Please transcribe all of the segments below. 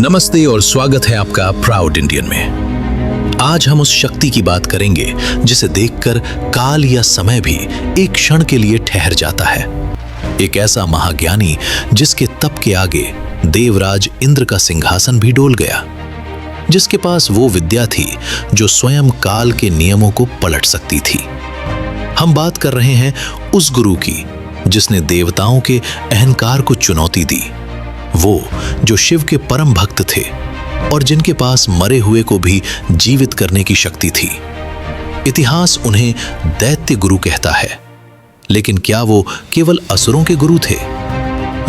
नमस्ते और स्वागत है आपका प्राउड इंडियन में। आज हम उस शक्ति की बात करेंगे जिसे देखकर काल या समय भी एक क्षण के लिए ठहर जाता है। एक ऐसा महाज्ञानी जिसके तप के आगे देवराज इंद्र का सिंहासन भी डोल गया, जिसके पास वो विद्या थी जो स्वयं काल के नियमों को पलट सकती थी। हम बात कर रहे हैं उस गुरु की जिसने देवताओं के अहंकार को चुनौती दी, वो जो शिव के परम भक्त थे और जिनके पास मरे हुए को भी जीवित करने की शक्ति थी। इतिहास उन्हें दैत्य गुरु कहता है, लेकिन क्या वो केवल असुरों के गुरु थे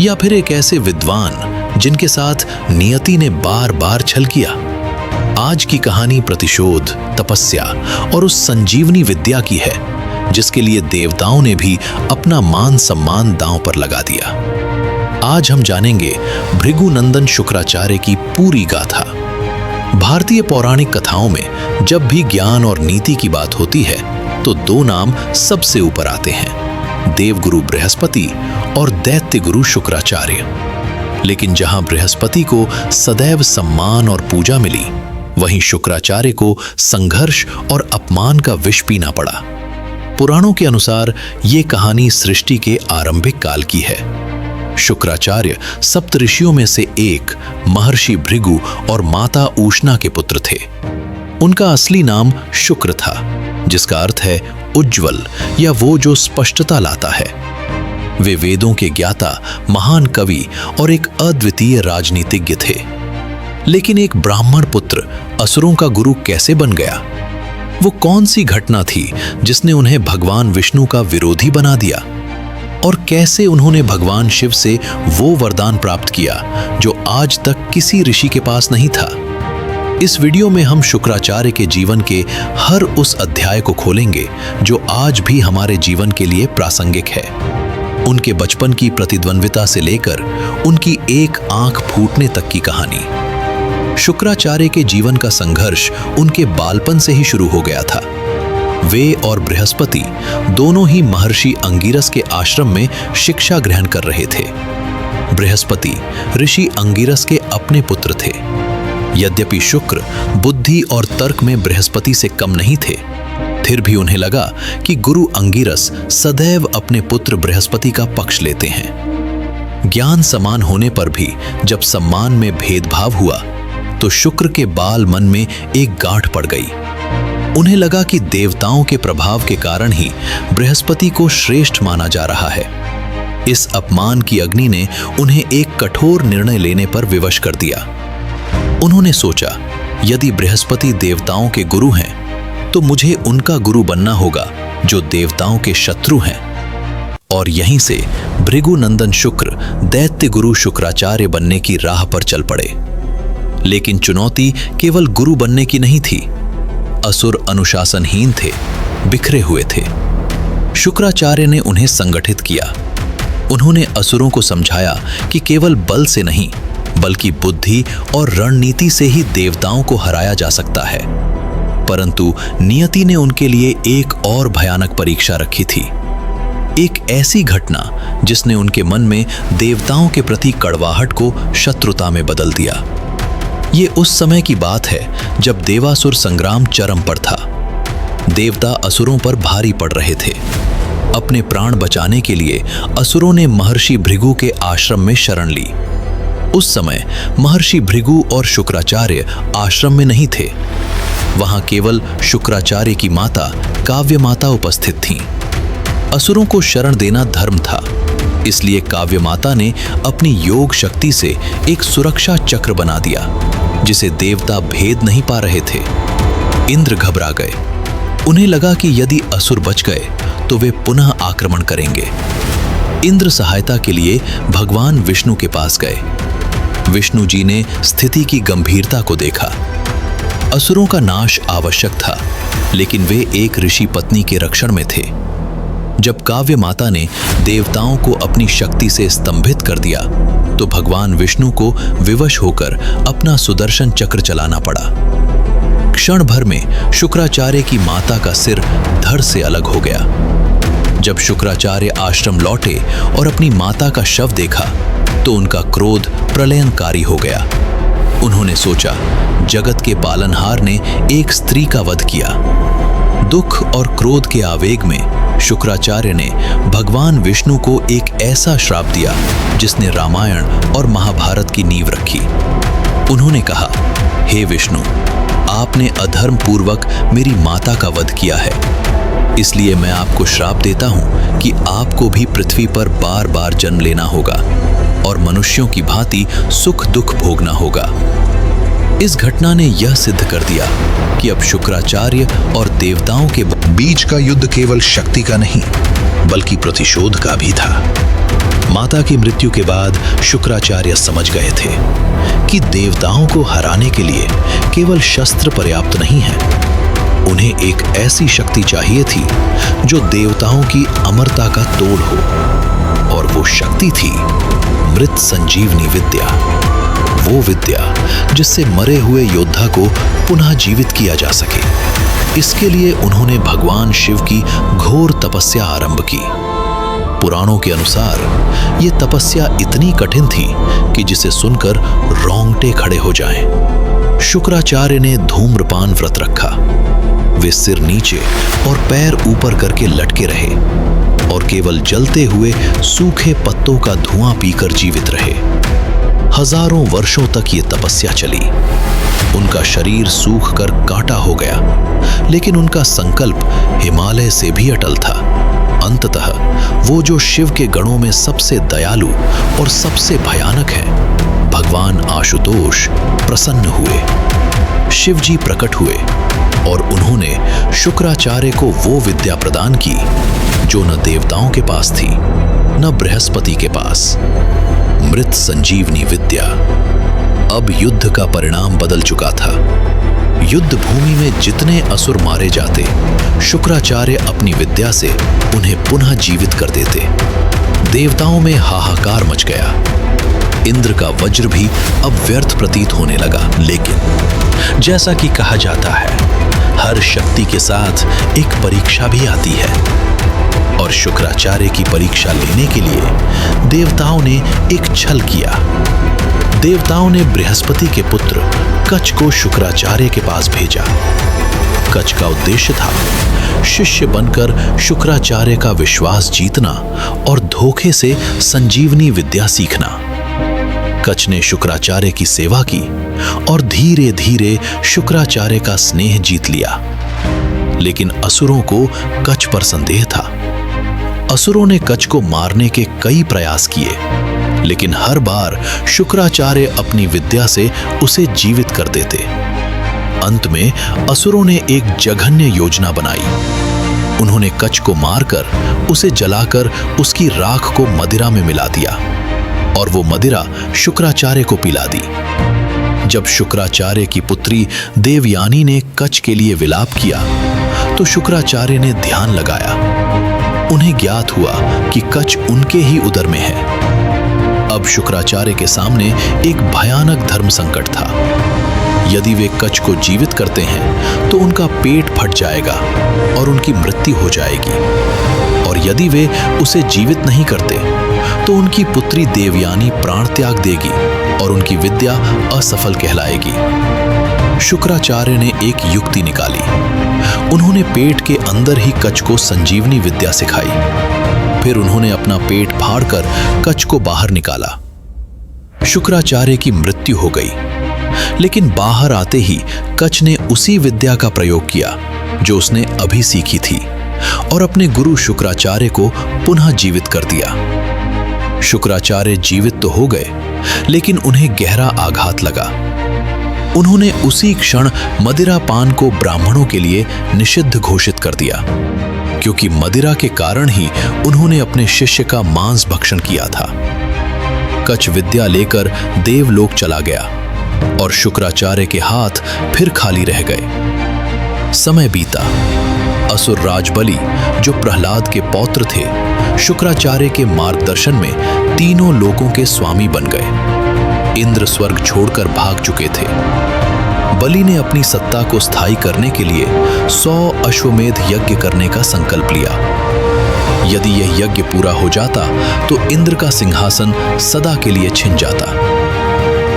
या फिर एक ऐसे विद्वान जिनके साथ नियति ने बार बार छल किया? आज की कहानी प्रतिशोध, तपस्या और उस संजीवनी विद्या की है जिसके लिए देवताओं ने भी अपना मान सम्मान दांव पर लगा दिया। आज हम जानेंगे भृगुनंदन शुक्राचार्य की पूरी गाथा। भारतीय पौराणिक कथाओं में जब भी ज्ञान और नीति की बात होती है तो दो नाम सबसे ऊपर आते हैं, देवगुरु बृहस्पति और दैत्य गुरु शुक्राचार्य। लेकिन जहां बृहस्पति को सदैव सम्मान और पूजा मिली, वहीं शुक्राचार्य को संघर्ष और अपमान का विष पीना पड़ा। पुराणों के अनुसार ये कहानी सृष्टि के आरंभिक काल की है। शुक्राचार्य सप्त ऋषियों में से एक महर्षि भृगु और माता ऊष्णा के पुत्र थे। उनका असली नाम शुक्र था, जिसका अर्थ है उज्ज्वल या वो जो स्पष्टता लाता है। वे वेदों के ज्ञाता, महान कवि और एक अद्वितीय राजनीतिज्ञ थे। लेकिन एक ब्राह्मण पुत्र असुरों का गुरु कैसे बन गया? वो कौन सी घटना थी जिसने उन्हें भगवान विष्णु का विरोधी बना दिया? और कैसे उन्होंने भगवान शिव से वो वरदान प्राप्त किया जो आज तक किसी ऋषि के पास नहीं था? इस वीडियो में हम शुक्राचार्य के जीवन के हर उस अध्याय को खोलेंगे जो आज भी हमारे जीवन के लिए प्रासंगिक है। उनके बचपन की प्रतिद्वंद्विता से लेकर उनकी एक आंख फूटने तक की कहानी। शुक्राचार्य के जीवन का संघर्ष उनके बालपन से ही शुरू हो गया था। वे और बृहस्पति दोनों ही महर्षि अंगिरस के आश्रम में शिक्षा ग्रहण कर रहे थे। बृहस्पति ऋषि अंगिरस के अपने पुत्र थे। यद्यपि शुक्र बुद्धि और तर्क में बृहस्पति से कम नहीं थे, फिर भी उन्हें लगा कि गुरु अंगिरस सदैव अपने पुत्र बृहस्पति का पक्ष लेते हैं। ज्ञान समान होने पर भी जब सम्मान में भेदभाव हुआ तो शुक्र के बाल मन में एक गांठ पड़ गई। उन्हें लगा कि देवताओं के प्रभाव के कारण ही बृहस्पति को श्रेष्ठ माना जा रहा है। इस अपमान की अग्नि ने उन्हें एक कठोर निर्णय लेने पर विवश कर दिया। उन्होंने सोचा, यदि बृहस्पति देवताओं के गुरु हैं तो मुझे उनका गुरु बनना होगा जो देवताओं के शत्रु हैं। और यहीं से भृगुनंदन शुक्र दैत्य गुरु शुक्राचार्य बनने की राह पर चल पड़े। लेकिन चुनौती केवल गुरु बनने की नहीं थी। असुर अनुशासनहीन थे, बिखरे हुए थे। शुक्राचार्य ने उन्हें संगठित किया। उन्होंने असुरों को समझाया कि केवल बल से नहीं, बल्कि बुद्धि और रणनीति से ही देवताओं को हराया जा सकता है। परंतु नियति ने उनके लिए एक और भयानक परीक्षा रखी थी। एक ऐसी घटना जिसने उनके मन में देवताओं के प्रति कड़वाहट को शत्रुता में बदल दिया। ये उस समय की बात है जब देवासुर संग्राम चरम पर था। देवता असुरों पर भारी पड़ रहे थे। अपने प्राण बचाने के लिए असुरों ने महर्षि भृगु के आश्रम में शरण ली। उस समय महर्षि भृगु और शुक्राचार्य आश्रम में नहीं थे। वहां केवल शुक्राचार्य की माता काव्य माता उपस्थित थीं। असुरों को शरण देना धर्म था, इसलिए काव्य माता ने अपनी योग शक्ति से एक सुरक्षा चक्र बना दिया जिसे देवता भेद नहीं पा रहे थे। इंद्र घबरा गए। उन्हें लगा कि यदि असुर बच गए तो वे पुनः आक्रमण करेंगे। इंद्र सहायता के लिए भगवान विष्णु के पास गए। विष्णु जी ने स्थिति की गंभीरता को देखा। असुरों का नाश आवश्यक था, लेकिन वे एक ऋषि पत्नी के रक्षण में थे। जब काव्य माता ने देवताओं को अपनी शक्ति से स्तंभित कर दिया तो भगवान विष्णु को विवश होकर अपना सुदर्शन चक्र चलाना पड़ा। क्षण भर में शुक्राचार्य की माता का सिर धड़ से अलग हो गया। जब शुक्राचार्य आश्रम लौटे और अपनी माता का शव देखा तो उनका क्रोध प्रलयनकारी हो गया। उन्होंने सोचा, जगत के पालनहार ने एक स्त्री का वध किया। दुख और क्रोध के आवेग में शुक्राचार्य ने भगवान विष्णु को एक ऐसा श्राप दिया जिसने रामायण और महाभारत की नींव रखी। उन्होंने कहा, हे विष्णु, आपने अधर्म पूर्वक मेरी माता का वध किया है, इसलिए मैं आपको श्राप देता हूं कि आपको भी पृथ्वी पर बार बार जन्म लेना होगा और मनुष्यों की भांति सुख दुख भोगना होगा। इस घटना ने यह सिद्ध कर दिया कि अब शुक्राचार्य और देवताओं के बीच का युद्ध केवल शक्ति का नहीं, बल्कि प्रतिशोध का भी था। माता की मृत्यु के बाद शुक्राचार्य समझ गए थे कि देवताओं को हराने के लिए केवल शस्त्र पर्याप्त नहीं है। उन्हें एक ऐसी शक्ति चाहिए थी जो देवताओं की अमरता का तोड़ हो, और वो शक्ति थी मृत संजीवनी विद्या। वो विद्या जिससे मरे हुए योद्धा को पुनः जीवित किया जा सके। इसके लिए उन्होंने भगवान शिव की घोर तपस्या आरंभ की। पुराणों के अनुसार ये तपस्या इतनी कठिन थी कि जिसे सुनकर रोंगटे खड़े हो जाएं। शुक्राचार्य ने धूम्रपान व्रत रखा। वे सिर नीचे और पैर ऊपर करके लटके रहे और केवल जलते हुए सूखे पत्तों का धुआं पीकर जीवित रहे। हजारों वर्षों तक ये तपस्या चली। उनका शरीर सूख कर कांटा हो गया, लेकिन उनका संकल्प हिमालय से भी अटल था। अंततः वो जो शिव के गणों में सबसे दयालु और सबसे भयानक है, भगवान आशुतोष, प्रसन्न हुए। शिव जी प्रकट हुए और उन्होंने शुक्राचार्य को वो विद्या प्रदान की जो न देवताओं के पास थी, न बृहस्पति के पास, मृत संजीवनी विद्या। अब युद्ध का परिणाम बदल चुका था। युद्ध भूमि में जितने असुर मारे जाते, शुक्राचार्य अपनी विद्या से उन्हें पुनः जीवित कर देते। देवताओं में हाहाकार मच गया। इंद्र का वज्र भी अब व्यर्थ प्रतीत होने लगा। लेकिन जैसा कि कहा जाता है, हर शक्ति के साथ एक परीक्षा भी आती है, और शुक्राचार्य की परीक्षा लेने के लिए देवताओं ने एक छल किया। देवताओं ने बृहस्पति के पुत्र कच को शुक्राचार्य के पास भेजा। कच का उद्देश्य था शिष्य बनकर शुक्राचार्य का विश्वास जीतना और धोखे से संजीवनी विद्या सीखना। कच ने शुक्राचार्य की सेवा की और धीरे धीरे शुक्राचार्य का स्नेह जीत लिया। लेकिन असुरों को कच पर संदेह था। असुरों ने कच को मारने के कई प्रयास किए, लेकिन हर बार शुक्राचार्य अपनी विद्या से उसे जीवित कर देते। अंत में असुरों ने एक जघन्य योजना बनाई। उन्होंने कच को मारकर उसे जलाकर उसकी राख को मदिरा में मिला दिया और वो मदिरा शुक्राचार्य को पिला दी। जब शुक्राचार्य की पुत्री देवयानी ने कच के लिए विलाप किया तो शुक्राचार्य ने ध्यान लगाया। उन्हें ज्ञात हुआ कि कच उनके ही उदर में है। अब शुक्राचार्य के सामने एक भयानक धर्म संकट था। यदि वे कच को जीवित करते हैं तो उनका पेट फट जाएगा और उनकी मृत्यु हो जाएगी, और यदि वे उसे जीवित नहीं करते तो उनकी पुत्री देवयानी प्राण त्याग देगी और उनकी विद्या असफल कहलाएगी। शुक्राचार्य ने एक युक्ति निकाली। उन्होंने पेट के अंदर ही कच को संजीवनी विद्या सिखाई। फिर उन्होंने अपना पेट फाड़कर कच को बाहर निकाला। शुक्राचार्य की मृत्यु हो गई, लेकिन बाहर आते ही कच ने उसी विद्या का प्रयोग किया जो उसने अभी सीखी थी और अपने गुरु शुक्राचार्य को पुनः जीवित कर दिया। शुक्राचार्य जीवित तो हो गए, लेकिन उन्हें गहरा आघात लगा। उन्होंने उसी क्षण मदिरा पान को ब्राह्मणों के लिए निषिद्ध घोषित कर दिया, क्योंकि मदिरा के कारण ही उन्होंने अपने शिष्य का मांस भक्षण किया था। कच विद्या लेकर देवलोक चला गया और शुक्राचार्य के हाथ फिर खाली रह गए। समय बीता। असुर राज बलि, जो प्रहलाद के पौत्र थे, शुक्राचार्य के मार्गदर्शन में तीनों लोकों के स्वामी बन गए। इंद्र स्वर्ग छोड़कर भाग चुके थे। बलि ने अपनी सत्ता को स्थायी करने के लिए 100 अश्वमेध यज्ञ करने का संकल्प लिया। यदि यह यज्ञ पूरा हो जाता तो इंद्र का सिंहासन सदा के लिए छिन जाता।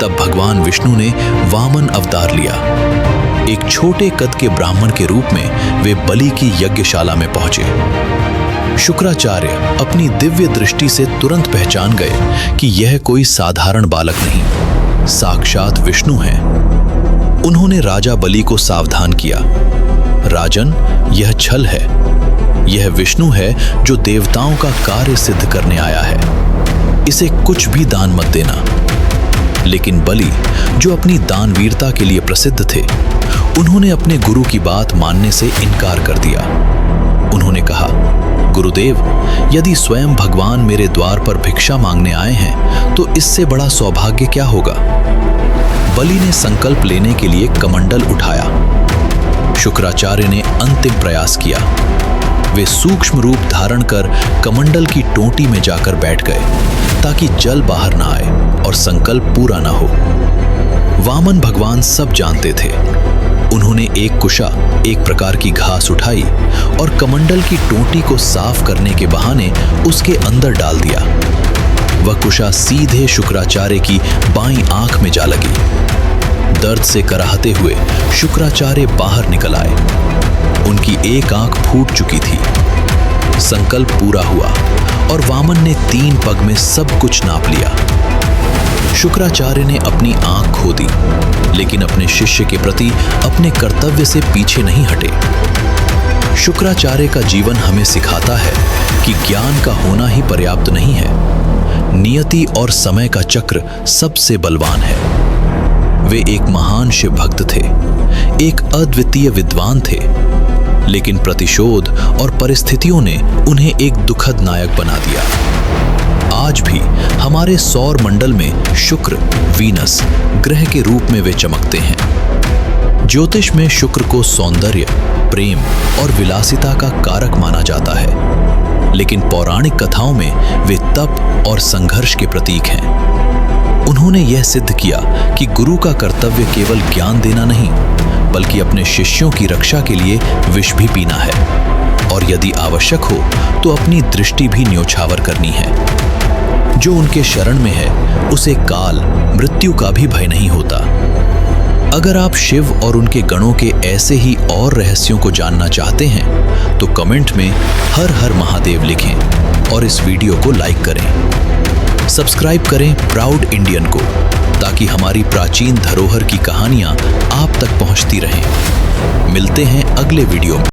तब भगवान विष्णु ने वामन अवतार लिया। एक छोटे कद के ब्राह्मण के रूप में वे बलि की यज्ञशाला में पहुंचे। शुक्राचार्य अपनी दिव्य दृष्टि से तुरंत पहचान गए कि यह कोई साधारण बालक नहीं, साक्षात विष्णु हैं। उन्होंने राजा बलि को सावधान किया, राजन, यह छल है। यह विष्णु है जो देवताओं का कार्य सिद्ध करने आया है। इसे कुछ भी दान मत देना। लेकिन बलि, जो अपनी दानवीरता के लिए प्रसिद्ध थे, उन्होंने अपने गुरु की बात मानने से इनकार कर दिया। उन्होंने कहा, गुरुदेव, यदि स्वयं भगवान मेरे द्वार पर भिक्षा मांगने आए हैं तो इससे बड़ा सौभाग्य क्या होगा। बलि ने संकल्प लेने के लिए कमंडल उठाया। शुक्राचार्य ने अंतिम प्रयास किया। वे सूक्ष्म रूप धारण कर कमंडल की टोंटी में जाकर बैठ गए ताकि जल बाहर ना आए और संकल्प पूरा ना हो। वामन भगवान सब जानते थे। उन्होंने एक कुशा, एक प्रकार की घास उठाई और कमंडल की टोंटी को साफ करने के बहाने उसके अंदर डाल दिया। वह कुशा सीधे शुक्राचार्य की बाईं आंख में जा लगी। दर्द से कराहते हुए शुक्राचार्य बाहर निकल आए। उनकी एक आंख फूट चुकी थी। संकल्प पूरा हुआ और वामन ने 3 पग में सब कुछ नाप लिया। शुक्राचार्य ने अपनी आंख खो दी, लेकिन अपने शिष्य के प्रति अपने कर्तव्य से पीछे नहीं हटे। शुक्राचार्य का जीवन हमें सिखाता है कि ज्ञान का होना ही पर्याप्त नहीं है। नियति और समय का चक्र सबसे बलवान है। वे एक महान शिव भक्त थे, एक अद्वितीय विद्वान थे, लेकिन प्रतिशोध और परिस्थितियों ने उन्हें एक दुखद नायक बना दिया। आज भी हमारे सौर मंडल में शुक्र, वीनस ग्रह के रूप में वे चमकते हैं। ज्योतिष में शुक्र को सौंदर्य, प्रेम और विलासिता का कारक माना जाता है, लेकिन पौराणिक कथाओं में वे तप और संघर्ष के प्रतीक हैं। उन्होंने यह सिद्ध किया कि गुरु का कर्तव्य केवल ज्ञान देना नहीं, बल्कि अपने शिष्यों की रक्षा के लिए विष भी पीना है, और यदि आवश्यक हो तो अपनी दृष्टि भी न्योछावर करनी है। जो उनके शरण में है उसे काल, मृत्यु का भी भय नहीं होता। अगर आप शिव और उनके गणों के ऐसे ही और रहस्यों को जानना चाहते हैं तो कमेंट में हर हर महादेव लिखें और इस वीडियो को लाइक करें। सब्सक्राइब करें प्राउड इंडियन को, ताकि हमारी प्राचीन धरोहर की कहानियां आप तक पहुंचती रहें। मिलते हैं अगले वीडियो में।